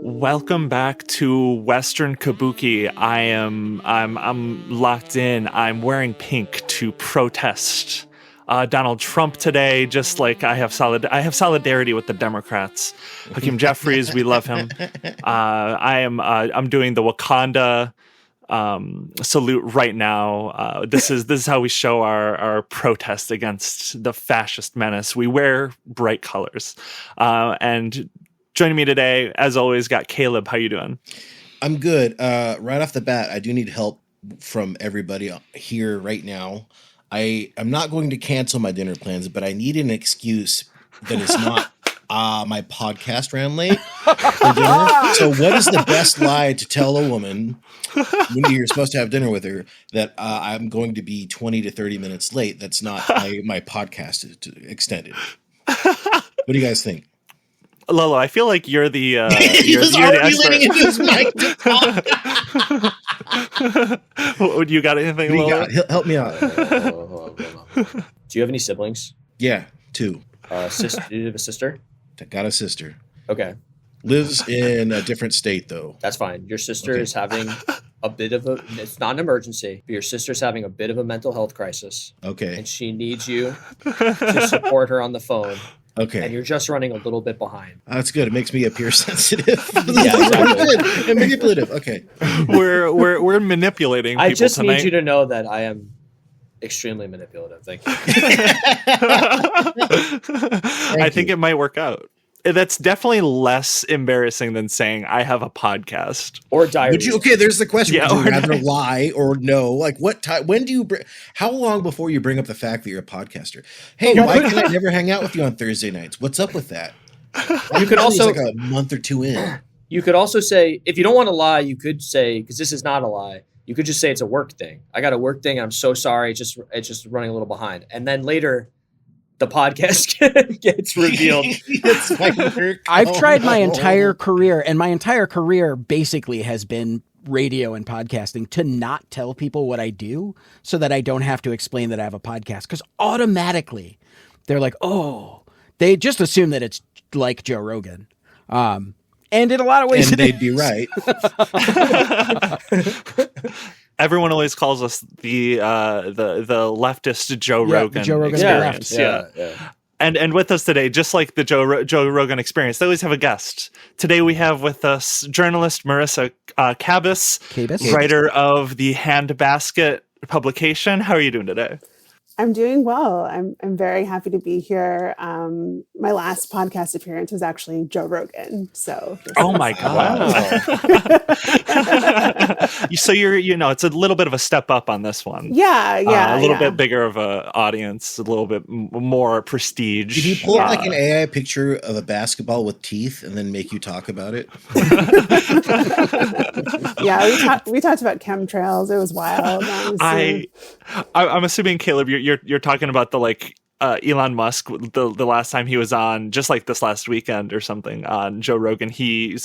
Welcome back to Western Kabuki. I'm locked in. I'm wearing pink to protest Donald Trump today. Just like I have solidarity with the Democrats. Hakeem Jeffries, we love him. I'm doing the Wakanda salute right now. This is how we show our protest against the fascist menace. We wear bright colors. And joining me today, as always, got Caleb. How you doing? I'm good. Right off the bat, I do need help from everybody here right now. I'm not going to cancel my dinner plans, but I need an excuse that is not my podcast ran late for dinner. So what is the best lie to tell a woman when you're supposed to have dinner with her that I'm going to be 20 to 30 minutes late? That's not my podcast is extended. What do you guys think? Lolo, I feel like you're the you're the expert. You got anything, Lolo? Help me out. Hold on. Do you have any siblings? Yeah, 2. Do you have a sister? Got a sister. Okay. Lives in a different state, though. That's fine. Your sister is having a bit of a, it's not an emergency, but your sister's having a bit of a mental health crisis. Okay. And she needs you to support her on the phone. Okay. And you're just running a little bit behind. That's good. It makes me appear sensitive. Yeah, exactly. And manipulative. Okay. We're manipulating people I just tonight. need you to know that I am extremely manipulative. Thank you. I think it might work out. That's definitely less embarrassing than saying I have a podcast or diarrhea. There's the question. Yeah, would you rather lie or no? Like what time? When do you? How long before you bring up the fact that you're a podcaster? Hey, why can I never hang out with you on Thursday nights? What's up with that? You could also like a month or 2 in. You could also say, if you don't want to lie, you could say, because this is not a lie. You could just say it's a work thing. I got a work thing. I'm so sorry. It's just running a little behind. And then later, the podcast gets revealed. I've tried my entire career, and my entire career basically has been radio and podcasting, to not tell people what I do so that I don't have to explain that I have a podcast. Because automatically they're like, oh, they just assume that it's like Joe Rogan. And in a lot of ways, and they'd be right. Everyone always calls us the leftist Joe Rogan Joe Rogan experience. Yeah. And with us today, just like the Joe Rogan experience, they always have a guest. Today we have with us journalist Marisa Kabas, writer of the Handbasket publication. How are you doing today? I'm doing well. I'm very happy to be here. My last podcast appearance was actually Joe Rogan. So oh my god! So it's a little bit of a step up on this one. Yeah, a little bit bigger of an audience, a little bit more prestige. Did you pull up like an AI picture of a basketball with teeth and then make you talk about it? Yeah, we talked about chemtrails. It was wild. I'm assuming, Caleb, you're talking about the Elon Musk, the last time he was on, just like this last weekend or something, on Joe Rogan. He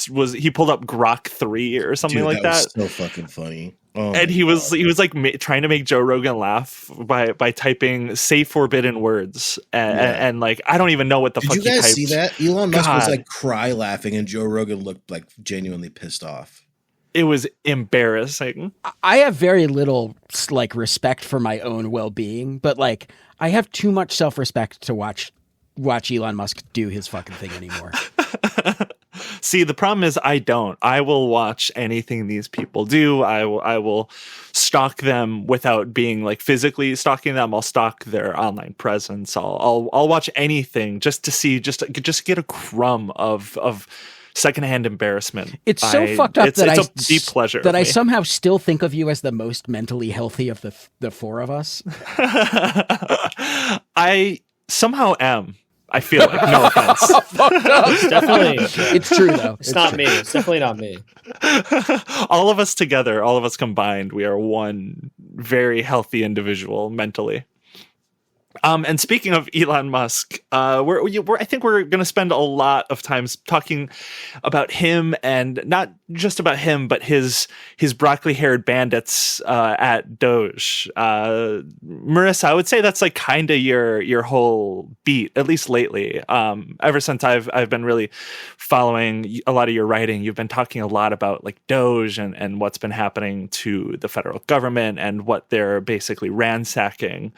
pulled up Grok 3 or something like that. Was so fucking funny. Oh, and he was like trying to make Joe Rogan laugh by typing "say forbidden words" and like I don't even know what the fuck. Did you guys see that? Elon Musk was like cry laughing, and Joe Rogan looked like genuinely pissed off. It was embarrassing. I have very little respect for my own well-being, but I have too much self-respect to watch Elon Musk do his fucking thing anymore. See, the problem is I don't. I will watch anything these people do. I will stalk them without being physically stalking them. I'll stalk their online presence. I'll watch anything just to see, just get a crumb of secondhand embarrassment. It's so fucked up that it's a deep pleasure that I somehow still think of you as the most mentally healthy of the four of us. I somehow am. I feel like, no offense. It's definitely. It's true though. It's not me. It's definitely not me. All of us together, all of us combined, we are one very healthy individual mentally. And speaking of Elon Musk, I think we're going to spend a lot of time talking about him, and not just about him, but his broccoli-haired bandits at DOGE. Marissa, I would say that's like kind of your whole beat, at least lately. Ever since I've been really following a lot of your writing, you've been talking a lot about like DOGE and what's been happening to the federal government and what they're basically ransacking.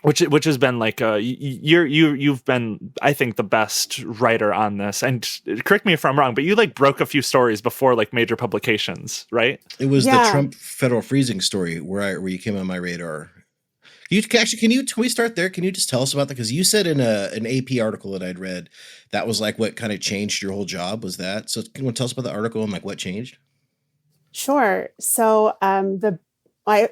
Which has been like you've been, I think, the best writer on this. And correct me if I'm wrong, but you like broke a few stories before like major publications, right? It was the Trump federal freezing story where you came on my radar. Can we start there? Can you just tell us about that? Because you said in an AP article that I'd read that was like what kind of changed your whole job. Was that? So can you tell us about the article and like what changed? Sure. So I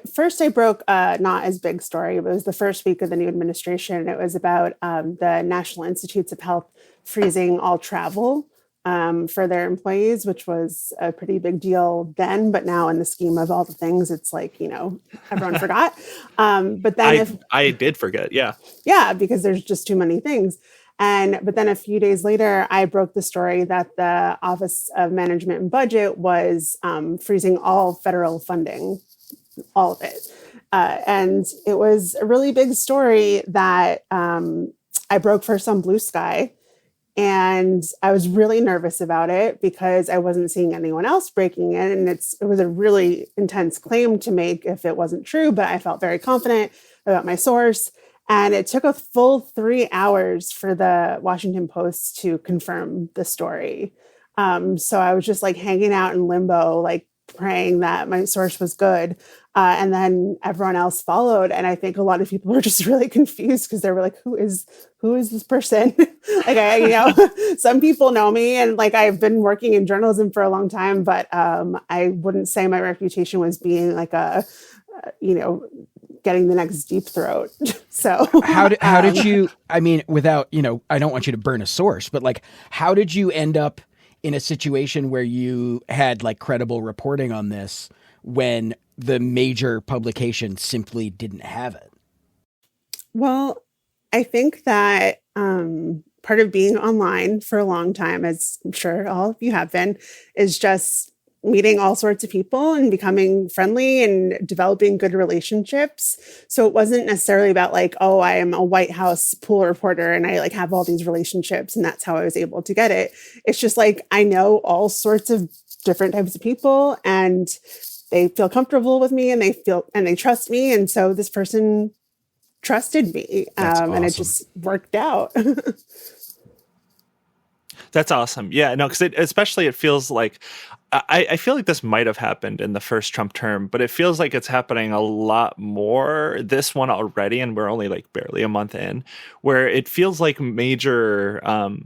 broke a not as big story. It was the first week of the new administration. It was about the National Institutes of Health freezing all travel for their employees, which was a pretty big deal then. But now in the scheme of all the things, it's like, everyone forgot. But then I did forget. Yeah. Yeah, because there's just too many things. But then a few days later, I broke the story that the Office of Management and Budget was freezing all federal funding, all of it. And it was a really big story that I broke for some blue sky. And I was really nervous about it because I wasn't seeing anyone else breaking it. And it was a really intense claim to make if it wasn't true, but I felt very confident about my source. And it took a full 3 hours for the Washington Post to confirm the story. So I was just like hanging out in limbo, like praying that my source was good. And then everyone else followed. And I think a lot of people were just really confused because they were like, who is this person? Like, some people know me and like I've been working in journalism for a long time, but I wouldn't say my reputation was being like getting the next deep throat. So how did you, without, I don't want you to burn a source, but like, how did you end up in a situation where you had like credible reporting on this when the major publication simply didn't have it? Well, I think that part of being online for a long time, as I'm sure all of you have been, is just meeting all sorts of people and becoming friendly and developing good relationships. So it wasn't necessarily about like, oh, I am a White House pool reporter and I like have all these relationships and that's how I was able to get it. It's just like, I know all sorts of different types of people and they feel comfortable with me and they trust me. And so this person trusted me awesome. And it just worked out. That's awesome. Yeah, no, because it feels like, I feel like this might have happened in the first Trump term, but it feels like it's happening a lot more this one already, and we're only like barely a month in, where it feels like major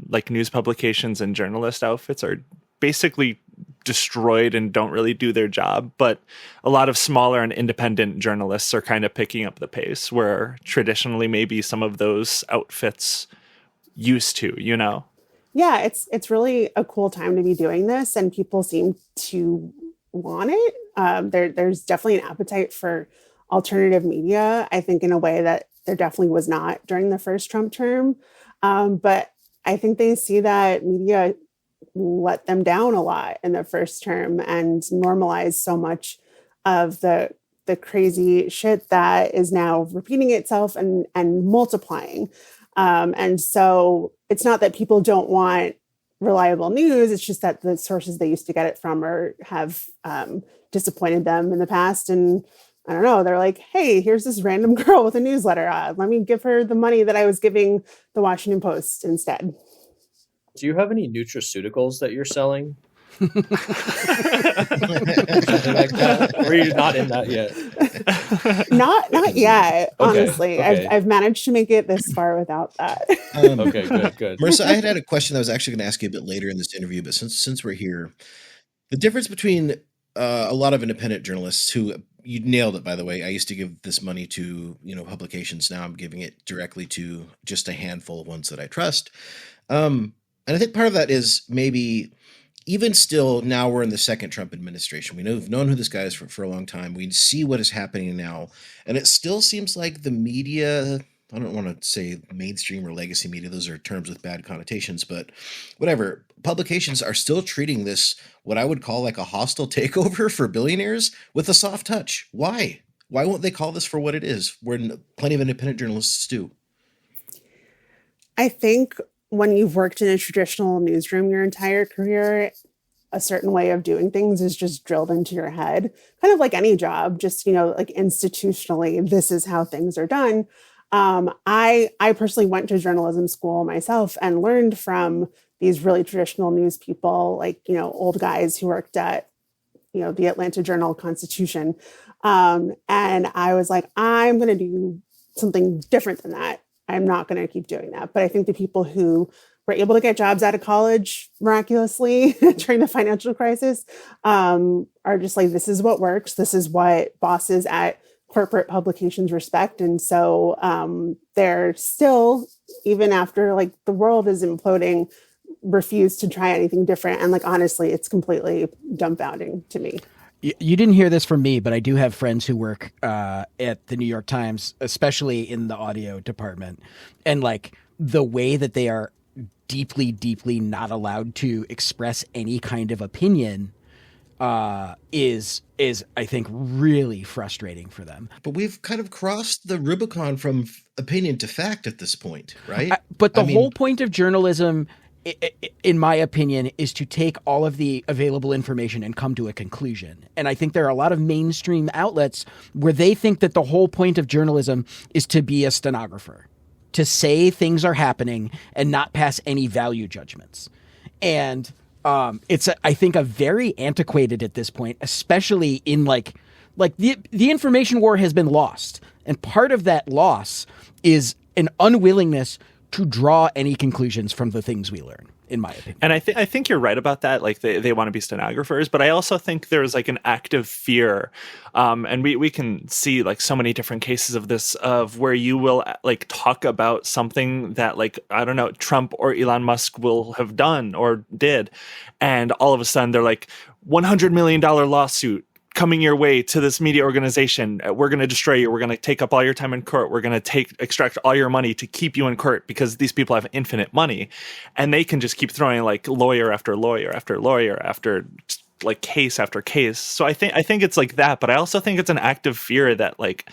like news publications and journalist outfits are basically destroyed and don't really do their job, but a lot of smaller and independent journalists are kind of picking up the pace where traditionally maybe some of those outfits used to, Yeah, it's really a cool time to be doing this, and people seem to want it. There's definitely an appetite for alternative media, I think, in a way that there definitely was not during the first Trump term. But I think they see that media let them down a lot in the first term and normalized so much of the crazy shit that is now repeating itself and multiplying. And so it's not that people don't want reliable news. It's just that the sources they used to get it from have disappointed them in the past. And I don't know, they're like, hey, here's this random girl with a newsletter. Let me give her the money that I was giving the Washington Post instead. Do you have any nutraceuticals that you're selling? Something like that? Or are you not in that yet? Not yet, honestly. Okay. I've managed to make it this far without that. Okay, good. Marissa, I had a question that I was actually going to ask you a bit later in this interview, but since we're here, the difference between a lot of independent journalists who, you nailed it, by the way. I used to give this money to publications. Now I'm giving it directly to just a handful of ones that I trust. And I think part of that is maybe even still, now we're in the second Trump administration. We've known who this guy is for a long time. We see what is happening now. And it still seems like the media, I don't want to say mainstream or legacy media, those are terms with bad connotations, but whatever, publications are still treating this, what I would call like a hostile takeover for billionaires, with a soft touch. Why? Why won't they call this for what it is, where plenty of independent journalists do? I think when you've worked in a traditional newsroom your entire career, a certain way of doing things is just drilled into your head, kind of like any job, just, like institutionally, this is how things are done. I personally went to journalism school myself and learned from these really traditional news people, like, old guys who worked at, the Atlanta Journal-Constitution. And I was like, I'm going to do something different than that. I'm not going to keep doing that. But I think the people who were able to get jobs out of college miraculously during the financial crisis are just like, this is what works. This is what bosses at corporate publications respect. And so they're still, even after like the world is imploding, refuse to try anything different. And like, honestly, it's completely dumbfounding to me. You didn't hear this from me, but I do have friends who work at the New York Times, especially in the audio department. And like the way that they are deeply, deeply not allowed to express any kind of opinion is I think really frustrating for them. But we've kind of crossed the Rubicon from opinion to fact at this point, right? But the whole point of journalism, in my opinion, is to take all of the available information and come to a conclusion. And I think there are a lot of mainstream outlets where they think that the whole point of journalism is to be a stenographer, to say things are happening and not pass any value judgments. And it's, I think, a very antiquated at this point, especially in like the information war has been lost. And part of that loss is an unwillingness to draw any conclusions from the things we learn, in my opinion. And I think you're right about that. Like they want to be stenographers, but I also think there's like an active fear. And we can see like so many different cases of this, of where you will like talk about something that like, I don't know, Trump or Elon Musk will have done or did. And all of a sudden they're like $100 million lawsuit coming your way to this media organization. We're going to destroy you. We're going to take up all your time in court. We're going to extract all your money to keep you in court because these people have infinite money, and they can just keep throwing like lawyer after lawyer after lawyer after like case after case. So I think it's like that, but I also think it's an active fear that like,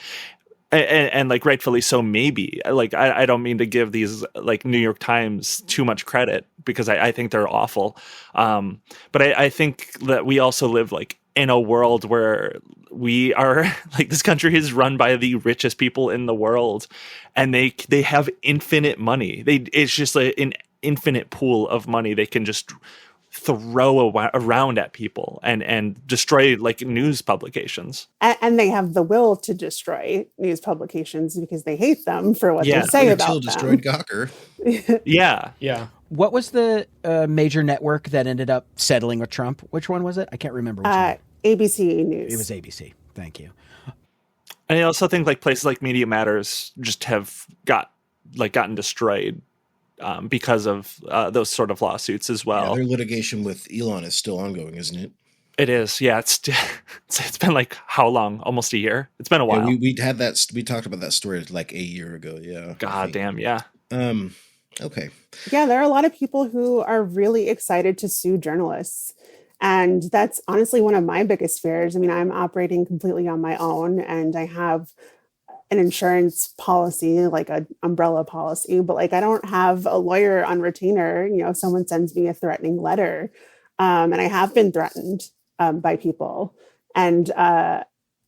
and like rightfully so, maybe like, I don't mean to give these like New York Times too much credit because I think they're awful. But I think that we also live like in a world where we are like, this country is run by the richest people in the world, and they have infinite money. It's just an infinite pool of money they can just throw around at people and destroy like news publications. And they have the will to destroy news publications because they hate them for what they say about them. Destroyed Gawker. Yeah. What was the major network that ended up settling with Trump? Which one was it? I can't remember. Which one. ABC News. It was ABC. Thank you. And I also think like places like Media Matters just have gotten destroyed because of those sort of lawsuits as well. Yeah, their litigation with Elon is still ongoing, isn't it? It is. Yeah. It's been like how long? Almost a year. It's been a while. Yeah, we talked about that story like a year ago. Yeah. God damn. Yeah. Okay. Yeah, there are a lot of people who are really excited to sue journalists. And that's honestly one of my biggest fears. I mean, I'm operating completely on my own, and I have an insurance policy, like an umbrella policy, but like I don't have a lawyer on retainer. If someone sends me a threatening letter, and I have been threatened by people. And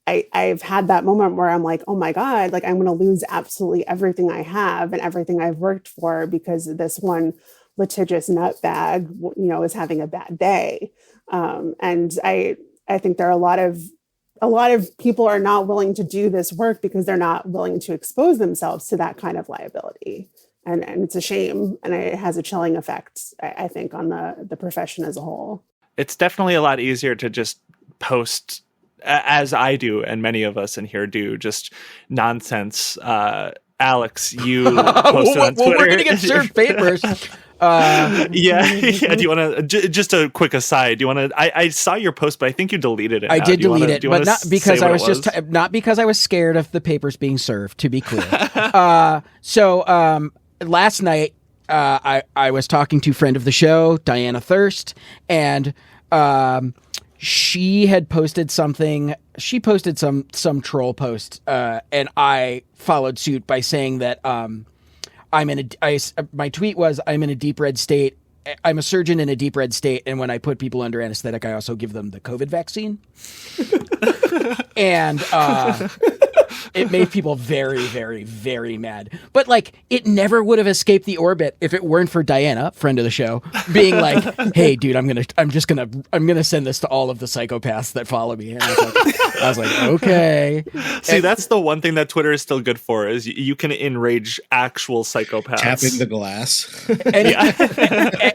I've had that moment where I'm like, oh my God, like I'm going to lose absolutely everything I have and everything I've worked for because this one litigious nutbag, is having a bad day. And I think there are a lot of people are not willing to do this work because they're not willing to expose themselves to that kind of liability. And it's a shame. And it has a chilling effect, I think, on the profession as a whole. It's definitely a lot easier to just post, as I do, and many of us in here do, just nonsense. Alex, you posted on Twitter. We're going to get served papers. Yeah. Do you want to just a quick aside? Do you want to? I saw your post, but I think you deleted it. I now. did Do you delete wanna- it, do you but wanna not because say I what was it just not because I was scared of the papers being served. To be clear, last night I was talking to friend of the show, Diana Thirst, and she had posted something. She posted some troll post, and I followed suit by saying that my tweet was, I'm in a deep red state. I'm a surgeon in a deep red state, and when I put people under anesthetic, I also give them the COVID vaccine. And it made people very, very, very mad. But like, it never would have escaped the orbit if it weren't for Diana, friend of the show, being like, "Hey, dude, I'm gonna send this to all of the psychopaths that follow me." And I was like, okay. See, that's the one thing that Twitter is still good for is you can enrage actual psychopaths. Tapping the glass.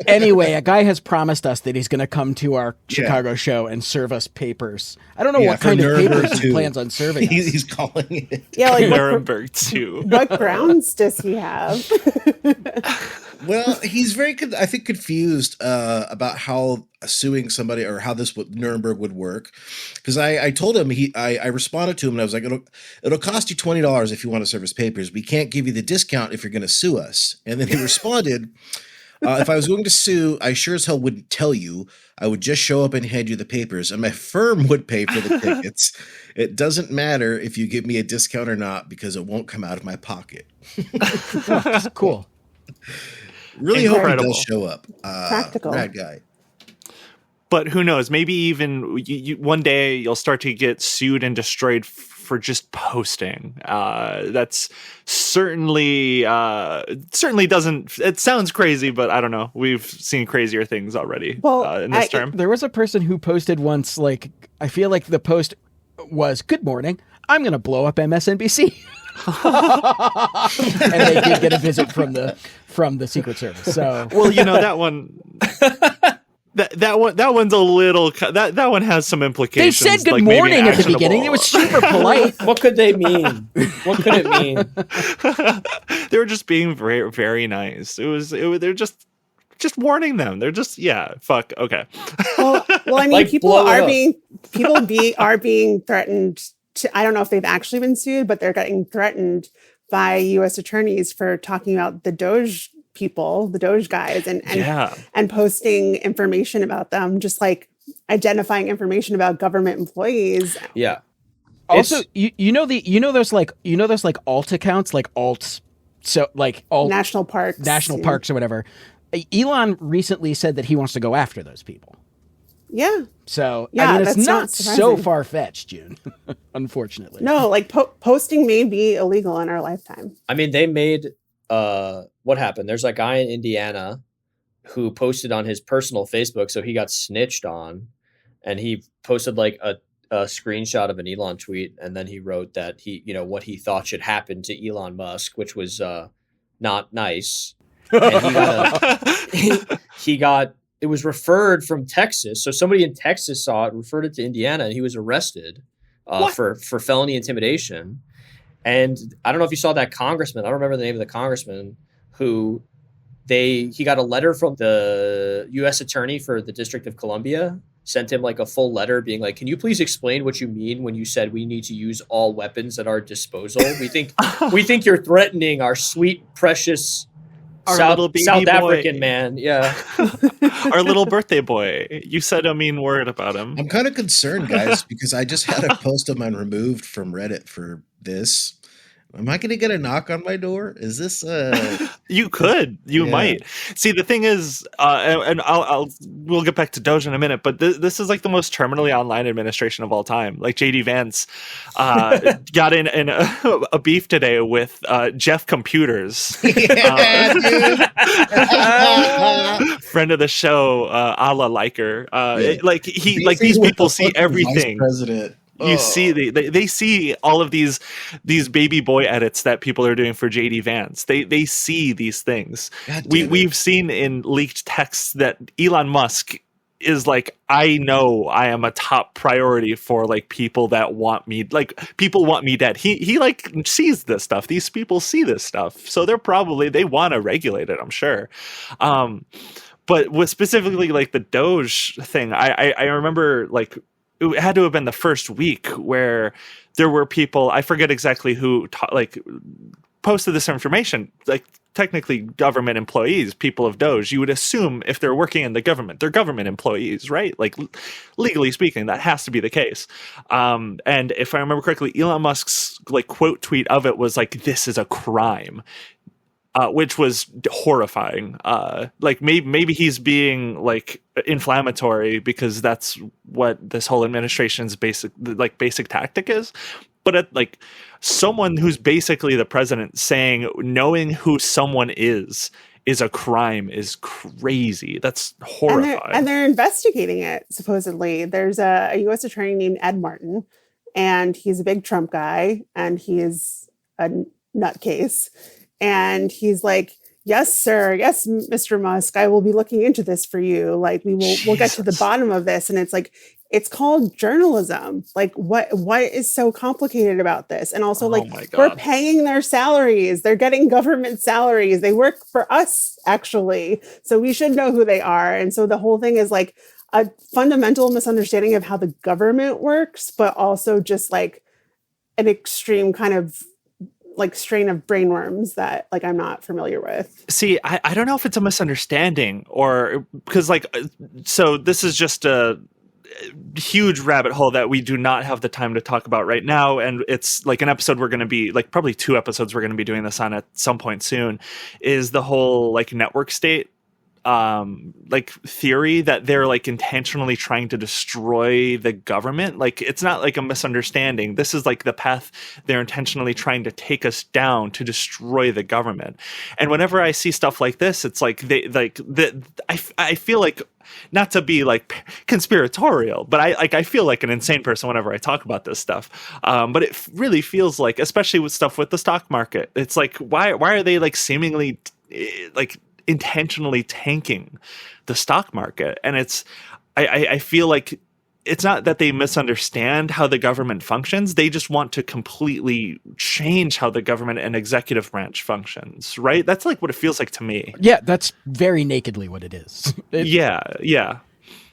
Anyway, a guy has promised us that he's going to come to our Chicago show and serve us papers. I don't know what kind of papers he plans on serving us. He's calling it. Yeah, like Nuremberg too. What grounds does he have? Well, he's very, I think, confused about how suing somebody or how this Nuremberg would work. Because I told him, I responded to him and I was like, it'll cost you $20 if you want to serve us papers. We can't give you the discount if you're going to sue us. And then he responded, if I was going to sue, I sure as hell wouldn't tell you. I would just show up and hand you the papers, and my firm would pay for the tickets. It doesn't matter if you give me a discount or not because it won't come out of my pocket. Cool. Really hope he Incredible. does show up. Practical. Rad guy. But who knows? Maybe even one day you'll start to get sued and destroyed for just posting. That's certainly doesn't. It sounds crazy, but I don't know. We've seen crazier things already in this term. There was a person who posted once, like, I feel like the post was, "Good morning, I'm going to blow up MSNBC." And they did get a visit from the Secret Service. So, well, that one. That one's a little. That one has some they implications. said good like maybe morning at the actionable. beginning. It was super polite. What could they mean? What could it mean? They were just being very, very nice. They're just warning them. They're just fuck. Okay. Well, I mean, Like, people blow it are up. being threatened to. I don't know if they've actually been sued, but they're getting threatened by U.S. attorneys for talking about the DOGE people, the DOGE guys, and posting information about them, just like identifying information about government employees. Yeah. Also, those alt accounts, like alts, so like alt National parks or whatever. Elon recently said that he wants to go after those people. Yeah. So Yeah, I mean, it's that's not not so surprising. far fetched, June. Unfortunately, No, like posting may be illegal in our lifetime. I mean, they made what happened? There's a guy in Indiana who posted on his personal Facebook, so he got snitched on, and he posted like a screenshot of an Elon tweet, and then he wrote that what he thought should happen to Elon Musk, which was not nice. And he got it was referred from Texas, so somebody in Texas saw it, referred it to Indiana, and he was arrested for felony intimidation. And I don't know if you saw that congressman. I don't remember the name of the congressman who he got a letter from the U.S. attorney for the District of Columbia, sent him like a full letter being like, "Can you please explain what you mean when you said we need to use all weapons at our disposal? We think you're threatening our sweet, precious little baby South boy. African man." Yeah. Our little birthday boy. You said a mean word about him. I'm kind of concerned, guys, because I just had a post of mine removed from Reddit for this. Am I going to get a knock on my door? Is this You could. You might. See, the thing is, and we'll get back to Doge in a minute, but this is like the most terminally online administration of all time. Like JD Vance got in a beef today with Jeff Computers, friend of the show, a la Liker. These people see everything. Vice president. You see, they see all of these baby boy edits that people are doing for JD Vance. They see these things. We've seen in leaked texts that Elon Musk is like, I know I am a top priority for like people that want me, like people want me dead. He like sees this stuff. These people see this stuff. So they want to regulate it, I'm sure. But with specifically like the Doge thing, I remember like it had to have been the first week where there were people, I forget exactly who posted this information, like technically government employees, people of Doge. You would assume if they're working in the government, they're government employees, right? Like legally speaking, that has to be the case. And if I remember correctly, Elon Musk's like quote tweet of it was like, "This is a crime." Which was horrifying. Like maybe he's being like inflammatory because that's what this whole administration's basic tactic is. But like someone who's basically the president saying knowing who someone is a crime is crazy. That's horrifying. And they're investigating it, supposedly. There's a U.S. attorney named Ed Martin, and he's a big Trump guy, and he is a nutcase. And he's like, "Yes, sir. Yes, Mr. Musk, I will be looking into this for you. Like, we'll get to the bottom of this." And it's like, it's called journalism. Like, what is so complicated about this? And also, like, we're paying their salaries. They're getting government salaries. They work for us, actually. So we should know who they are. And so the whole thing is like a fundamental misunderstanding of how the government works, but also just like an extreme kind of like strain of brainworms that like I'm not familiar with. See, I don't know if it's a misunderstanding or because like, so this is just a huge rabbit hole that we do not have the time to talk about right now. And it's like an episode we're going to be like probably 2 episodes we're going to be doing this on at some point soon, is the whole like network state like theory that they're like intentionally trying to destroy the government. Like it's not like a misunderstanding. This is like the path they're intentionally trying to take us down to destroy the government. And whenever I see stuff like this, it's like I feel like, not to be like conspiratorial, but I feel like an insane person whenever I talk about this stuff. But it really feels like, especially with stuff with the stock market, it's like, why are they like seemingly like intentionally tanking the stock market? And it's, I feel like it's not that they misunderstand how the government functions. They just want to completely change how the government and executive branch functions, right? That's like what it feels like to me. Yeah, that's very nakedly what it is. Yeah.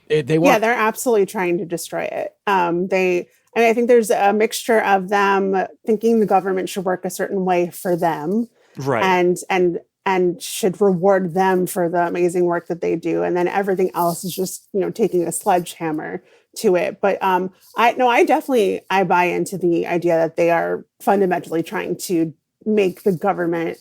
They're absolutely trying to destroy it. I think there's a mixture of them thinking the government should work a certain way for them. Right. And should reward them for the amazing work that they do. And then everything else is just, taking a sledgehammer to it. But I buy into the idea that they are fundamentally trying to make the government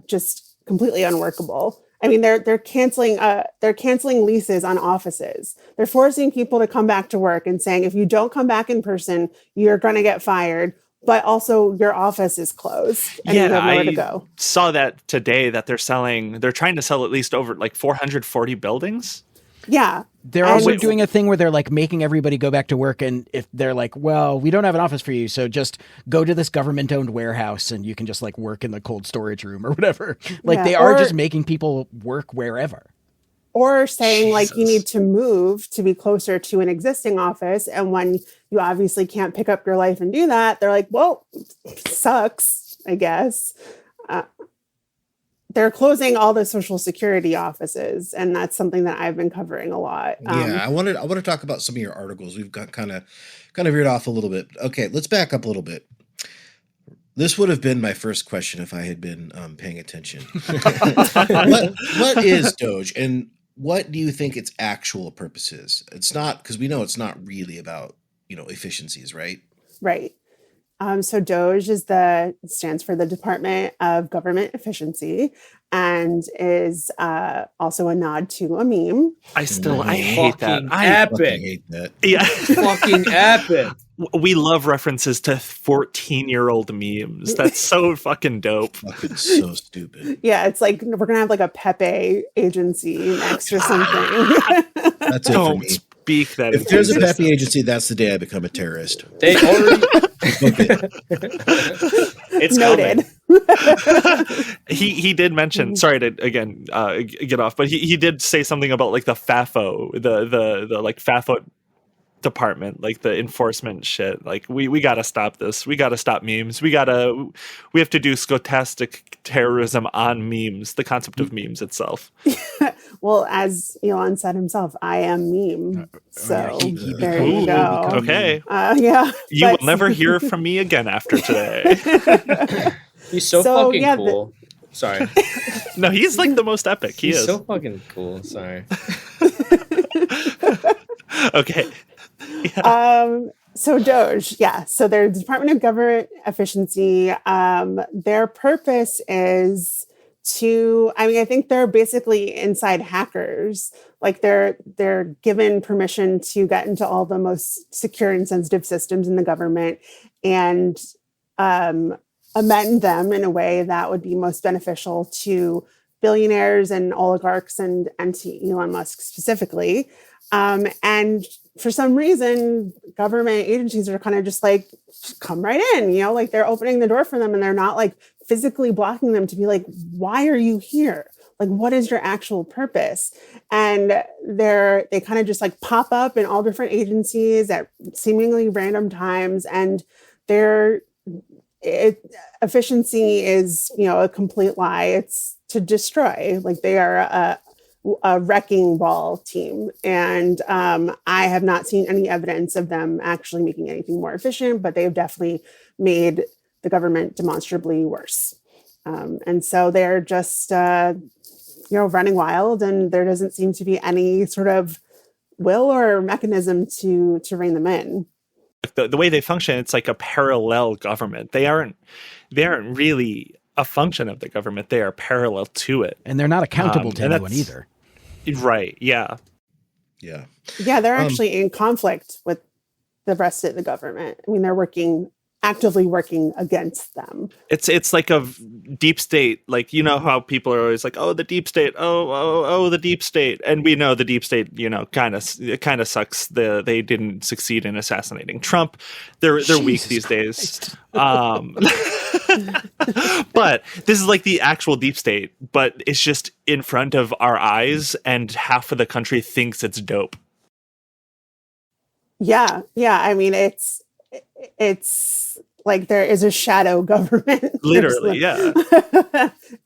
just completely unworkable. I mean, they're canceling leases on offices. They're forcing people to come back to work and saying, if you don't come back in person, you're going to get fired. But also your office is closed and you have nowhere to go. Saw that today that they're trying to sell at least over like 440 buildings. Yeah. They're also doing a thing where they're like making everybody go back to work. And if they're like, well, we don't have an office for you, so just go to this government owned warehouse and you can just like work in the cold storage room or whatever. Like they are just making people work wherever. Or saying like you need to move to be closer to an existing office. And when you obviously can't pick up your life and do that, they're like, well, sucks, I guess. They're closing all the Social Security offices. And that's something that I've been covering a lot. I want to talk about some of your articles. We've got kind of veered off a little bit. Okay, let's back up a little bit. This would have been my first question if I had been paying attention. What is Doge, and what do you think its actual purpose is? It's not, because we know it's not really about efficiencies, right? Right. So DOGE stands for the Department of Government Efficiency, and is also a nod to a meme. I hate that. I fucking hate that. Yeah. Fucking epic. We love references to 14-year-old memes. That's so fucking dope. Fucking so stupid. Yeah, it's like we're gonna have like a Pepe agency next or something. That's it for me. Speak that. If there's a Pepe agency, that's the day I become a terrorist. They already. It's noted. He did mention, sorry to again get off, but he did say something about like the FAFO, the like FAFO department, like the enforcement shit. Like we got to stop this. We got to stop memes. We have to do stochastic terrorism on memes, the concept of memes itself. Well, as Elon said himself, I am meme. So there you go. Okay. Yeah. You will never hear from me again after today. He's so fucking cool. Sorry. No, he's like the most epic. He's so fucking cool. Sorry. Okay. Yeah. So DOGE, yeah. So their Department of Government Efficiency, their purpose is to, I think they're basically inside hackers. Like they're given permission to get into all the most secure and sensitive systems in the government and amend them in a way that would be most beneficial to billionaires and oligarchs and to Elon Musk specifically. And for some reason, government agencies are kind of just like, come right in, like they're opening the door for them and they're not like physically blocking them to be like, why are you here? Like, what is your actual purpose? And they kind of just like pop up in all different agencies at seemingly random times. And efficiency is, a complete lie. It's to destroy. Like they are a wrecking ball team. And I have not seen any evidence of them actually making anything more efficient, but they've definitely made the government demonstrably worse. And so they're just, running wild, and there doesn't seem to be any sort of will or mechanism to rein them in. The way they function, it's like a parallel government. They aren't really a function of the government. They are parallel to it. And they're not accountable to anyone either. Right, yeah. Yeah. Yeah, they're actually in conflict with the rest of the government. I mean, they're actively working against them. It's like a deep state. Like, how people are always like, oh, the deep state. Oh, the deep state. And we know the deep state, kind of sucks. They didn't succeed in assassinating Trump. They're weak these days. But this is like the actual deep state, but it's just in front of our eyes, and half of the country thinks it's dope. Yeah. I mean, it's like there is a shadow government. Literally, yeah.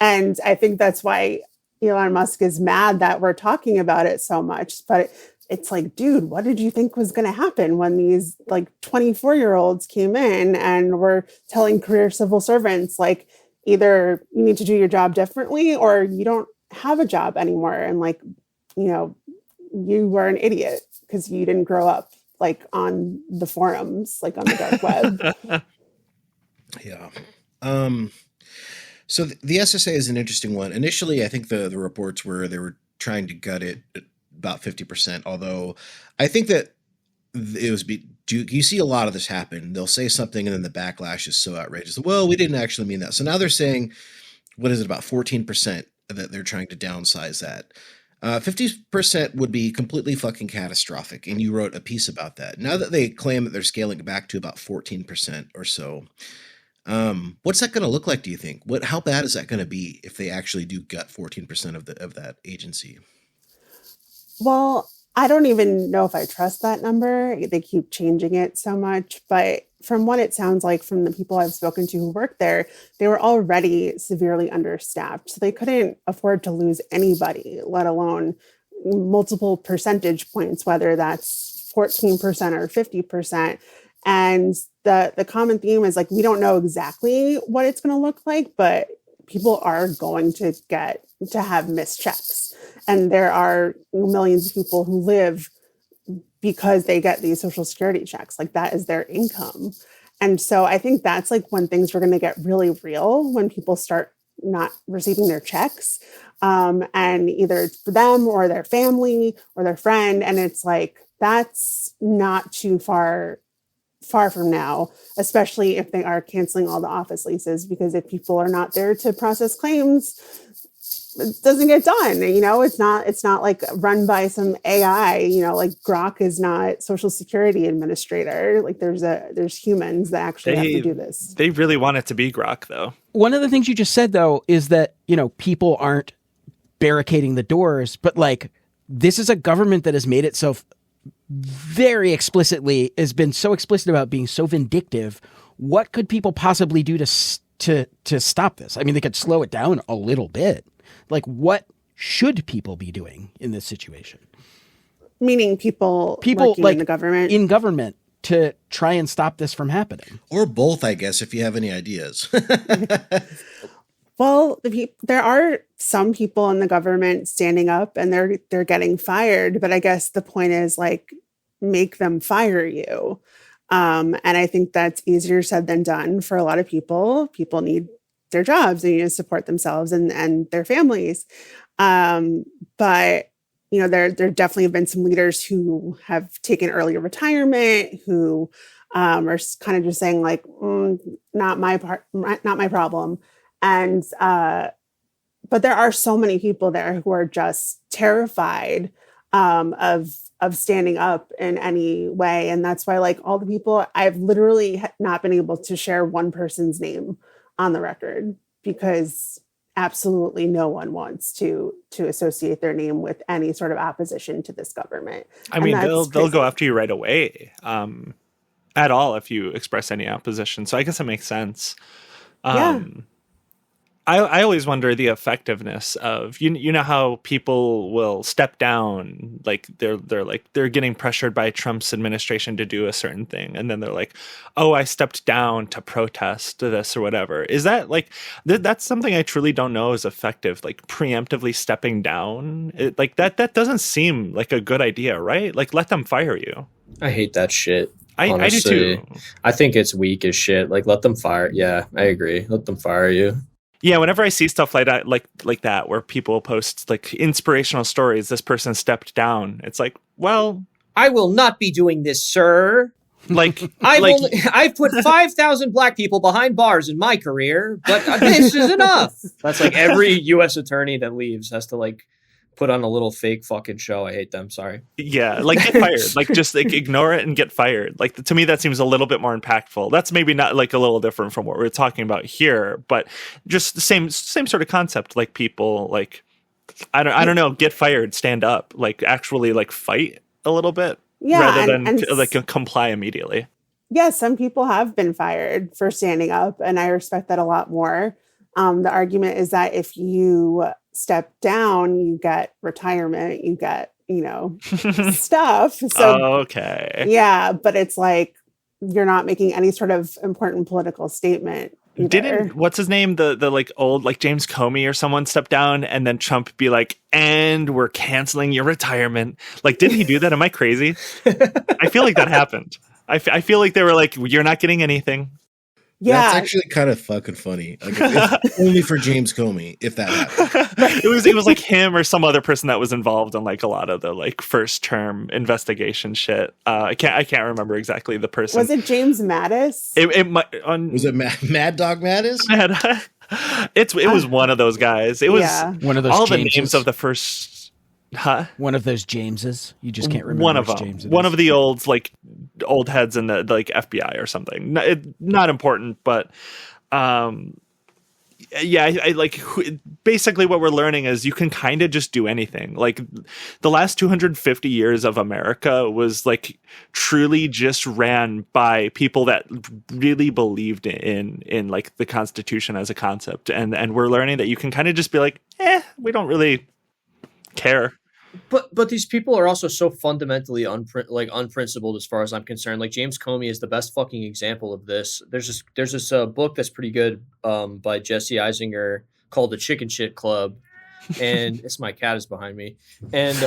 And I think that's why Elon Musk is mad that we're talking about it so much. But it's like, dude, what did you think was going to happen when these like 24-year-olds came in and were telling career civil servants, like, either you need to do your job differently or you don't have a job anymore. And like, you were an idiot because you didn't grow up like on the forums, like on the dark web. Yeah. So the SSA is an interesting one. Initially, I think the reports were they were trying to gut it at about 50%, although I think that it was you see a lot of this happen. They'll say something and then the backlash is so outrageous. Well, we didn't actually mean that. So now they're saying, what is it, about 14% that they're trying to downsize that. 50% would be completely fucking catastrophic. And you wrote a piece about that. Now that they claim that they're scaling it back to about 14% or so, what's that going to look like, do you think? How bad is that going to be if they actually do gut 14% of that agency? Well, I don't even know if I trust that number. They keep changing it so much. But from what it sounds like from the people I've spoken to who work there, they were already severely understaffed. So they couldn't afford to lose anybody, let alone multiple percentage points, whether that's 14% or 50%. And the common theme is like, we don't know exactly what it's going to look like, but people are going to have missed checks. And there are millions of people who live because they get these Social Security checks. Like that is their income. And so I think that's like when things are going to get really real, when people start not receiving their checks, and either it's for them or their family or their friend. And it's like, that's not too far from now, especially if they are canceling all the office leases, because if people are not there to process claims, it doesn't get done. It's not like run by some AI, like Grok is not Social Security administrator. Like there's humans that actually have to do this. They really want it to be Grok though. One of the things you just said though is that, people aren't barricading the doors, but like this is a government that has made itself very explicitly, has been so explicit about being so vindictive. What could people possibly do to stop this? I mean, they could slow it down a little bit. Like, what should people be doing in this situation? Meaning people working like in the government? In government to try and stop this from happening. Or both, I guess, if you have any ideas. Well, there are some people in the government standing up and they're getting fired. But I guess the point is like, make them fire you. And I think that's easier said than done for a lot of people. People need their jobs, they need to support themselves and their families. But there definitely have been some leaders who have taken early retirement, who are kind of just saying like, not my problem. And but there are so many people there who are just terrified of standing up in any way. And that's why, like, all the people, I've literally not been able to share one person's name on the record because absolutely no one wants to associate their name with any sort of opposition to this government. I mean, they'll go after you right away at all if you express any opposition. So I guess it makes sense. Yeah. I always wonder the effectiveness of you know how people will step down, like they're getting pressured by Trump's administration to do a certain thing, and then they're like, oh, I stepped down to protest this or whatever. Is that like that's something I truly don't know is effective, like preemptively stepping down? That doesn't seem like a good idea, right? Like, let them fire you. I hate that shit. I do too. I think it's weak as shit. Like, let them fire. Yeah, I agree. Let them fire you. Yeah, whenever I see stuff like that, where people post like inspirational stories, this person stepped down. It's like, well, I will not be doing this, sir. Like, I've put 5,000 black people behind bars in my career, but this is enough. That's like every U.S. attorney that leaves has to like put on a little fake fucking show. I hate them. Sorry. Yeah, like get fired. Like just like ignore it and get fired. Like to me, that seems a little bit more impactful. That's maybe not like a little different from what we're talking about here, but just the same sort of concept. Like people like I don't know, get fired, stand up, like actually like fight a little bit, rather than like comply immediately. Yeah, some people have been fired for standing up, and I respect that a lot more. The argument is that if you step down, you get retirement, you get, stuff. So, okay. Yeah, but it's like you're not making any sort of important political statement. Either. Didn't what's his name, the like old like James Comey or someone step down and then Trump be like, and we're canceling your retirement? Like, didn't he do that? Am I crazy? I feel like that happened. I feel like they were like, you're not getting anything. Yeah, that's actually kind of fucking funny. Like, if only for James Comey, if that happened. It was like him or some other person that was involved in like a lot of the like first term investigation shit. I can't remember exactly the person. Was it James Mattis? Was it Mad Dog Mattis? It was one of those guys. It was one of those all Jameses. The names of the first. Huh? One of those Jameses. You just can't remember. One of them. James one of the old heads in the like FBI or something. Not important, but yeah. I like basically what we're learning is you can kind of just do anything. Like the last 250 years of America was like truly just ran by people that really believed in like the Constitution as a concept, and we're learning that you can kind of just be like, we don't really care. But these people are also so fundamentally unprincipled as far as I'm concerned. Like James Comey is the best fucking example of this. There's this book that's pretty good by Jesse Eisinger called The Chicken Shit Club. And it's my cat is behind me. And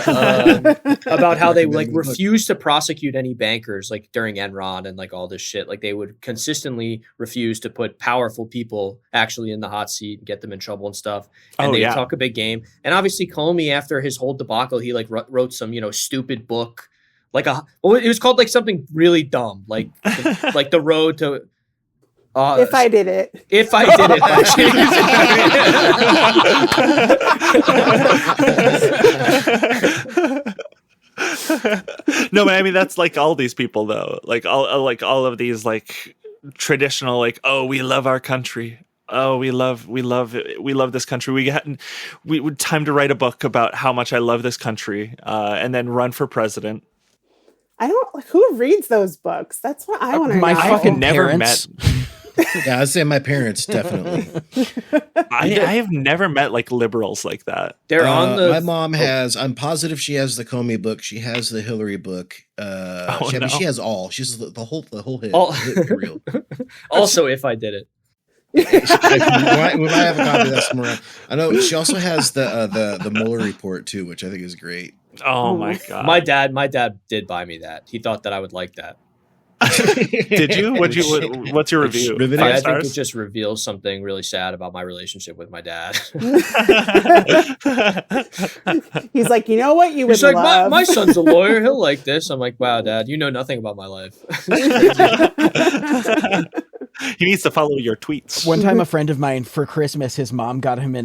about how they like refused to prosecute any bankers like during Enron and like all this shit. Like they would consistently refuse to put powerful people actually in the hot seat and get them in trouble and stuff. And they talk a big game. And obviously Comey, after his whole debacle, he like wrote some stupid book, it was called like something really dumb, like like the road to If I did it. If I did it. No, but I mean that's like all these people though. Like all of these like traditional like, oh, we love our country. Oh, we love this country. We would time to write a book about how much I love this country, and then run for president. Who reads those books? That's what I want to know. My fucking never parents. Yeah, I'd say my parents definitely. I have never met like liberals like that. They're on the. My mom has. I'm positive she has the Comey book. She has the Hillary book. She has all. She's the whole hit. Hit reel. Also, if I did it. We might have a copy of that somewhere. I know she also has the Mueller report too, which I think is great. Oh my god! My dad did buy me that. He thought that I would like that. Did you? What's your review? I think it just reveals something really sad about my relationship with my dad. He's like, you know what you would He's like, love? my son's a lawyer. He'll like this. I'm like, wow, Dad, you know nothing about my life. He needs to follow your tweets. One time, a friend of mine for Christmas, his mom got him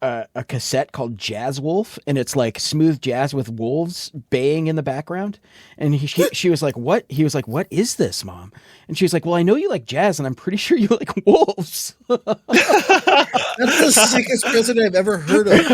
a cassette called Jazz Wolf, and it's like smooth jazz with wolves baying in the background. And she was like, "What?" He was like, "What is this, Mom?" And she was like, "Well, I know you like jazz, and I'm pretty sure you like wolves." That's the sickest president I've ever heard of. I'm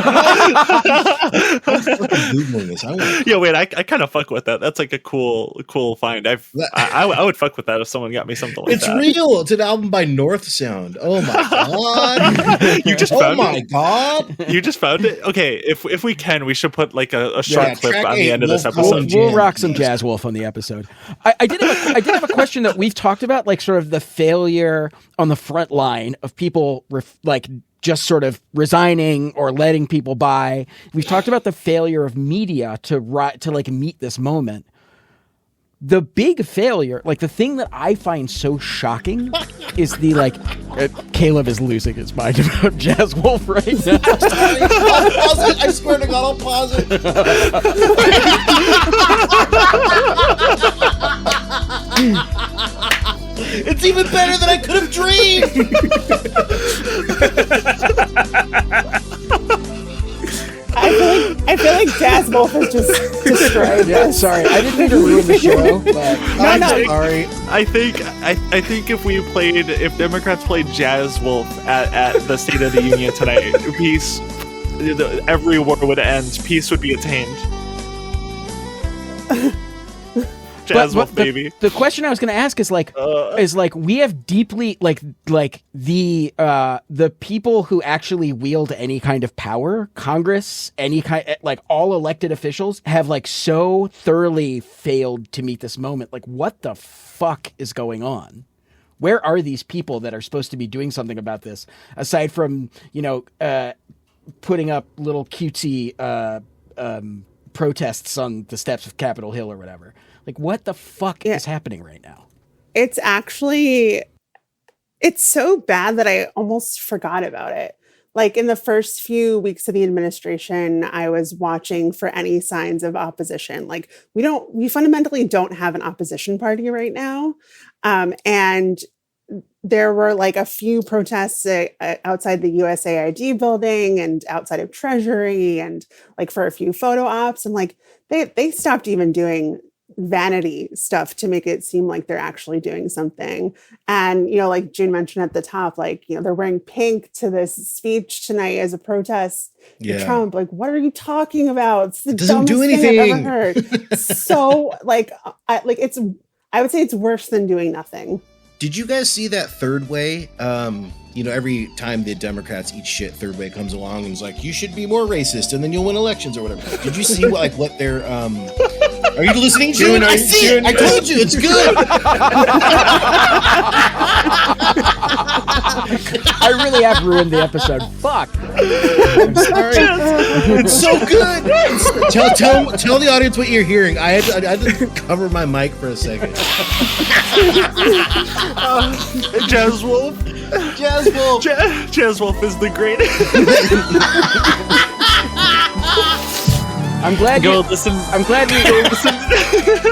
fucking Googling this. Yeah, wait, I kind of fuck with that. That's like a cool find. I would fuck with that if someone got me something like it's that. It's real. It's an album by North Sound. Oh my god! You just found my god! You just found it. Okay, if we can, we should put like a short clip on the end of this Wolf episode. We'll rock some Jazz Wolf on the episode. I did have a question that we've talked about, like sort of the failure on the front line of people like just sort of resigning or letting people by. We've talked about the failure of media to like meet this moment. The big failure, like the thing that I find so shocking is the like, Caleb is losing his mind about Jazz Wolf right now. I'll pause it. I swear to God, I'll pause it. It's even better than I could have dreamed. I feel like Jazz Wolf is just destroyed. Yeah, sorry, I didn't mean to ruin the show, but I'm sorry. I think if Democrats played Jazz Wolf at the State of the Union tonight, peace, every war would end. Peace would be attained. Jazz Wolf, baby. The question I was going to ask is like we have deeply like the people who actually wield any kind of power, Congress, any kind, like all elected officials have like so thoroughly failed to meet this moment. Like, what the fuck is going on? Where are these people that are supposed to be doing something about this, aside from putting up little cutesy protests on the steps of Capitol Hill or whatever? Like, what the fuck is happening right now? It's so bad that I almost forgot about it. Like in the first few weeks of the administration, I was watching for any signs of opposition. Like we fundamentally don't have an opposition party right now. And there were like a few protests outside the USAID building and outside of Treasury and like for a few photo ops. And like they stopped even doing vanity stuff to make it seem like they're actually doing something. And, you know, like June mentioned at the top, like, you know, they're wearing pink to this speech tonight as a protest to Trump. Like, what are you talking about? It's the doesn't dumbest do thing anything. I've ever heard. So like, I would say it's worse than doing nothing. Did you guys see that Third Way? You know, every time the Democrats eat shit, Third Way comes along and is like, you should be more racist and then you'll win elections or whatever. Did you see what their are you listening, June? I see it. I told you it's good. I really have ruined the episode. Fuck. I'm sorry. It's so good. Tell the audience what you're hearing. I had to cover my mic for a second. Jazz Wolf. Jazz Wolf. Jazz Wolf is the greatest. I'm glad you go listen.